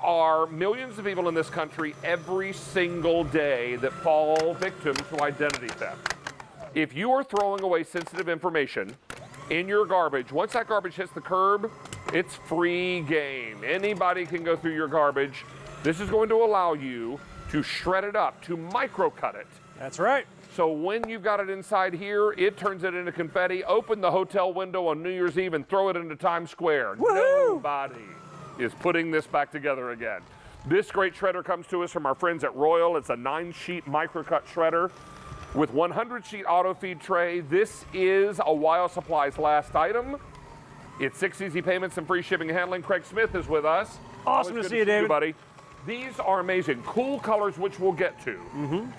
are millions of people in this country every single day that fall victim to identity theft. If you are throwing away sensitive information in your garbage, once that garbage hits the curb, it's free game. Anybody can go through your garbage. This is going to allow you to shred it up, to micro-cut it. That's right. So when you've got it inside here, it turns it into confetti. Open the hotel window on New Year's Eve and throw it into Times Square. Woo-hoo! Nobody is putting this back together again. This great shredder comes to us from our friends at Royal. It's a 9-sheet micro-cut shredder with 100-sheet auto-feed tray. This is a while supplies last item. It's 6 easy payments and free shipping and handling. Craig Smith is with us. Awesome to see you, David. Buddy. These are amazing. Cool colors, which we'll get to.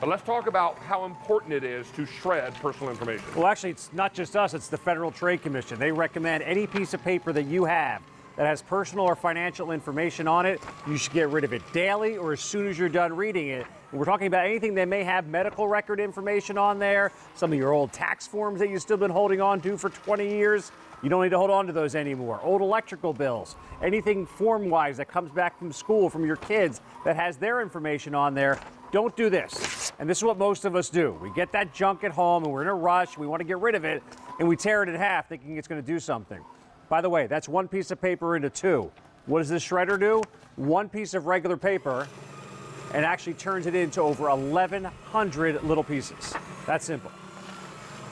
But let's talk about how important it is to shred personal information. Well, actually, it's not just us. It's the Federal Trade Commission. They recommend any piece of paper that you have that has personal or financial information on it, you should get rid of it daily or as soon as you're done reading it. We're talking about anything that may have medical record information on there, some of your old tax forms that you've still been holding on to for 20 years. You don't need to hold on to those anymore. Old electrical bills, anything form-wise that comes back from school from your kids that has their information on there. Don't do this. And this is what most of us do. We get that junk at home and we're in a rush, we want to get rid of it, and we tear it in half thinking it's going to do something. By the way, that's one piece of paper into two. What does this shredder do? One piece of regular paper and actually turns it into over 1,100 little pieces. That's simple.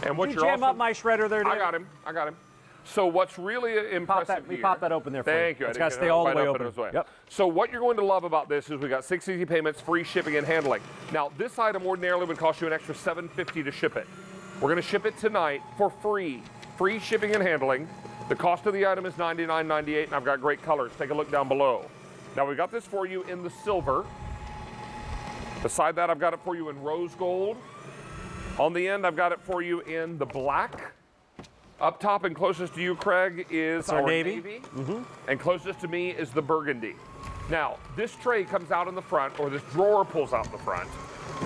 And what Did you you're jam also, up my shredder there, Dave? I got him. So what's really impressive Let me pop that open there for you. Thank you. It's got to stay all the way open. Yep. So what you're going to love about this is we got 6 easy payments, free shipping and handling. Now, this item ordinarily would cost you an extra $7.50 to ship it. We're going to ship it tonight for free. Free shipping and handling. The cost of the item is $99.98, and I've got great colors. Take a look down below. Now, we got this for you in the silver. Beside that, I've got it for you in rose gold. On the end, I've got it for you in the black. Up top and closest to you, Craig, is our navy. And closest to me is the burgundy. Now, this tray comes out in the front, or this drawer pulls out in the front.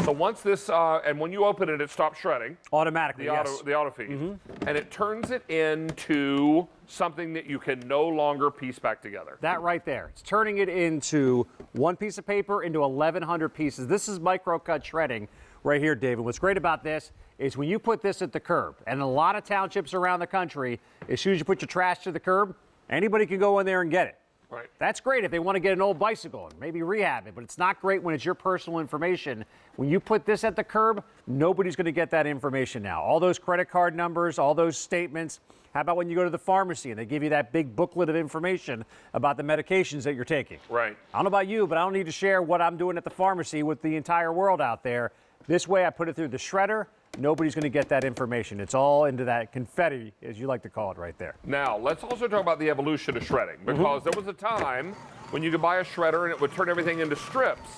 So once this, and when you open it, it stops shredding. Automatically, the auto feed. And it turns it into something that you can no longer piece back together. That right there. It's turning it into one piece of paper into 1,100 pieces. This is micro-cut shredding right here, David. What's great about this is when you put this at the curb, and a lot of townships around the country, as soon as you put your trash to the curb, anybody can go in there and get it. Right. That's great if they want to get an old bicycle and maybe rehab it, but it's not great when it's your personal information. When you put this at the curb, nobody's going to get that information now. All those credit card numbers, all those statements. How about when you go to the pharmacy and they give you that big booklet of information about the medications that you're taking? Right. I don't know about you, but I don't need to share what I'm doing at the pharmacy with the entire world out there. This way I put it through the shredder. Nobody's going to get that information. It's all into that confetti, as you like to call it right there. Now, let's also talk about the evolution of shredding, because there was a time when you could buy a shredder and it would turn everything into strips.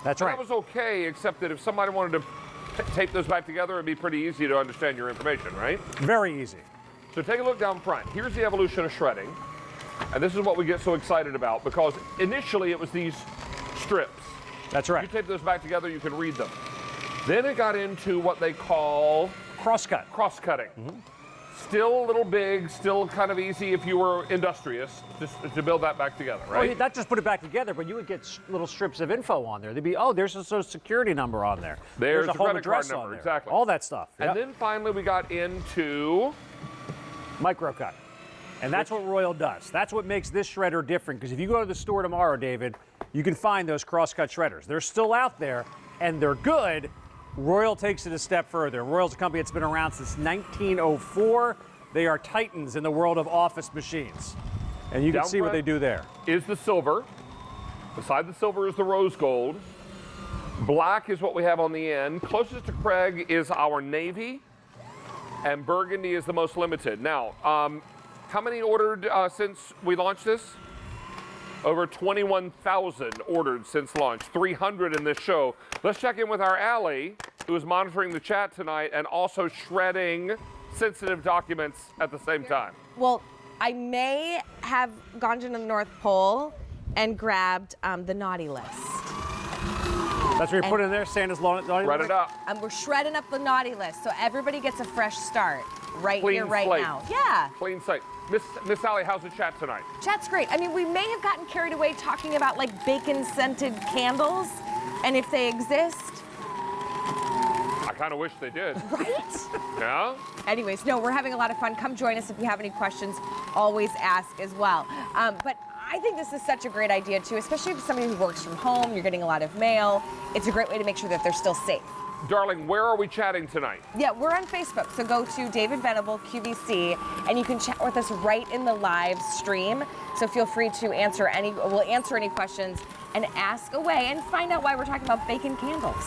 That's right. That was okay, except that if somebody wanted to tape those back together, it'd be pretty easy to understand your information, right? Very easy. So take a look down front. Here's the evolution of shredding. And this is what we get so excited about, because initially it was these strips. That's right. You tape those back together, you can read them. Then it got into what they call cross-cut. Cross-cutting. Still a little big, still kind of easy if you were industrious to build that back together, right? Well, not just put it back together, but you would get little strips of info on there. They'd be, oh, there's a social security number on there. There's a the home credit card address on number, there. exactly. All that stuff. And then finally we got into micro-cut. And that's what Royal does. That's what makes this shredder different, because if you go to the store tomorrow, David, you can find those cross-cut shredders. They're still out there, and they're good. Royal takes it a step further. Royal's a company that's been around since 1904. They are titans in the world of office machines. And you can see what they do there. Is the silver. Beside the silver is the rose gold. Black is what we have on the end. Closest to Craig is our navy. And burgundy is the most limited. Now, how many ordered since we launched this? Over 21,000 ordered since launch, 300 in this show. Let's check in with our Allie, who is monitoring the chat tonight and also shredding sensitive documents at the same time. Well, I may have gone to the North Pole and grabbed the naughty list. That's what you're putting in there, Santa's naughty list? Shred it up. And we're shredding up the naughty list, so everybody gets a fresh start right Clean here, right slate. now. Yeah. Clean slate. Miss Sally, how's the chat tonight? Chat's great. I mean, we may have gotten carried away talking about like bacon-scented candles and if they exist. I kind of wish they did. Right? Yeah? Anyways, no, we're having a lot of fun. Come join us if you have any questions. Always ask as well. But I think this is such a great idea too, especially if somebody who works from home, you're getting a lot of mail. It's a great way to make sure that they're still safe. Darling, where are we chatting tonight? Yeah, we're on Facebook, so go to David Venable QVC, and you can chat with us right in the live stream. So feel free to we'll answer any questions and ask away and find out why we're talking about bacon candles.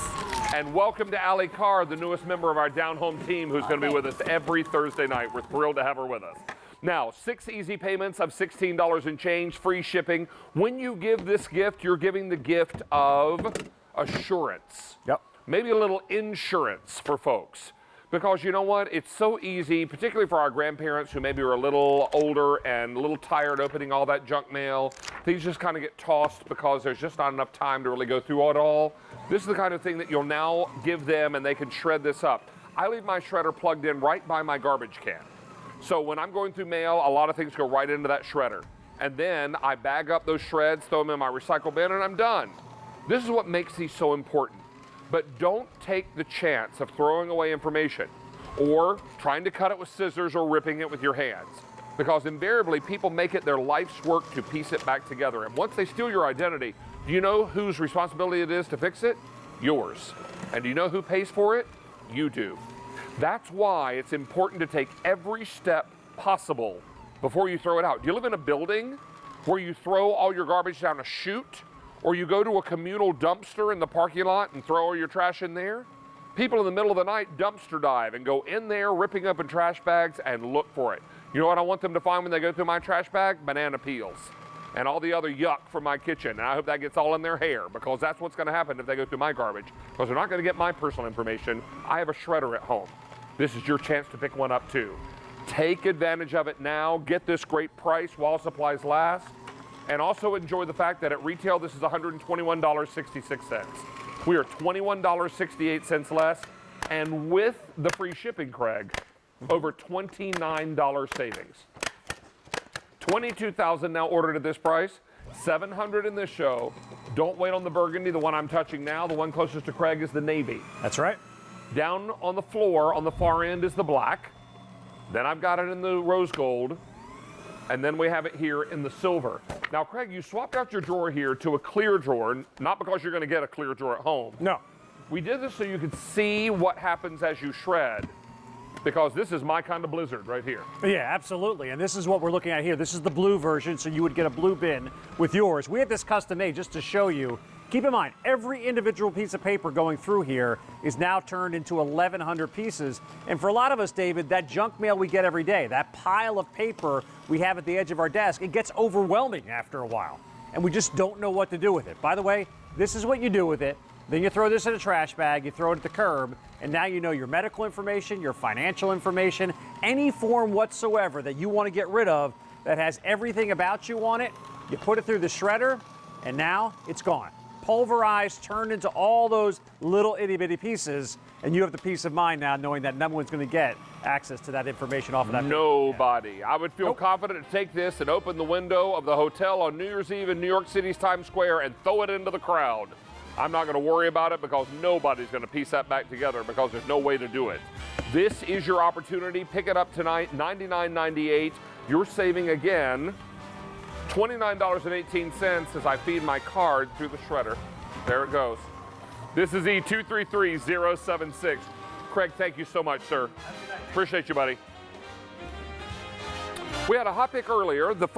And welcome to Allie Carr, the newest member of our Down Home team, who's going to be with us every Thursday night. We're thrilled to have her with us. Now, 6 easy payments of $16 and change, free shipping. When you give this gift, you're giving the gift of assurance. Yep. Maybe a little insurance for folks. Because you know what? It's so easy, particularly for our grandparents who maybe are a little older and a little tired opening all that junk mail. Things just kind of get tossed because there's just not enough time to really go through it all. This is the kind of thing that you'll now give them and they can shred this up. I leave my shredder plugged in right by my garbage can. So when I'm going through mail, a lot of things go right into that shredder. And then I bag up those shreds, throw them in my recycle bin, and I'm done. This is what makes these so important. But don't take the chance of throwing away information or trying to cut it with scissors or ripping it with your hands. Because invariably, people make it their life's work to piece it back together. And once they steal your identity, do you know whose responsibility it is to fix it? Yours. And do you know who pays for it? You do. That's why it's important to take every step possible before you throw it out. Do you live in a building where you throw all your garbage down a chute? Or you go to a communal dumpster in the parking lot and throw all your trash in there? People in the middle of the night dumpster dive and go in there ripping up in trash bags and look for it. You know what I want them to find when they go through my trash bag? Banana peels and all the other yuck from my kitchen. And I hope that gets all in their hair, because that's what's going to happen if they go through my garbage, because they're not going to get my personal information. I have a shredder at home. This is your chance to pick one up too. Take advantage of it now. Get this great price while supplies last. And also enjoy the fact that at retail, this is $121.66. We are $21.68 less. And with the free shipping, Craig, over $29 savings. 22,000 now ordered at this price, 700 in this show. Don't wait on the burgundy, the one I'm touching now. The one closest to Craig is the navy. That's right. Down on the floor on the far end is the black. Then I've got it in the rose gold. And then we have it here in the silver. Now, Craig, you swapped out your drawer here to a clear drawer, not because you're going to get a clear drawer at home. No. We did this so you could see what happens as you shred, because this is my kind of blizzard right here. Yeah, absolutely. And this is what we're looking at here. This is the blue version, so you would get a blue bin with yours. We had this custom made just to show you. Keep in mind, every individual piece of paper going through here is now turned into 1,100 pieces. And for a lot of us, David, that junk mail we get every day, that pile of paper we have at the edge of our desk, it gets overwhelming after a while. And we just don't know what to do with it. By the way, this is what you do with it. Then you throw this in a trash bag, you throw it at the curb, and now you know your medical information, your financial information, any form whatsoever that you want to get rid of that has everything about you on it. You put it through the shredder, and now it's gone. Pulverized, turned into all those little itty-bitty pieces, and you have the peace of mind now knowing that no one's going to get access to that information off of that. Nobody. I would feel confident to take this and open the window of the hotel on New Year's Eve in New York City's Times Square and throw it into the crowd. I'm not going to worry about it, because nobody's going to piece that back together, because there's no way to do it. This is your opportunity. Pick it up tonight, $99.98. You're saving again $29.18 as I feed my card through the shredder. There it goes. This is E233076. Craig, thank you so much, sir. Appreciate you, buddy. We had a hot pick earlier. The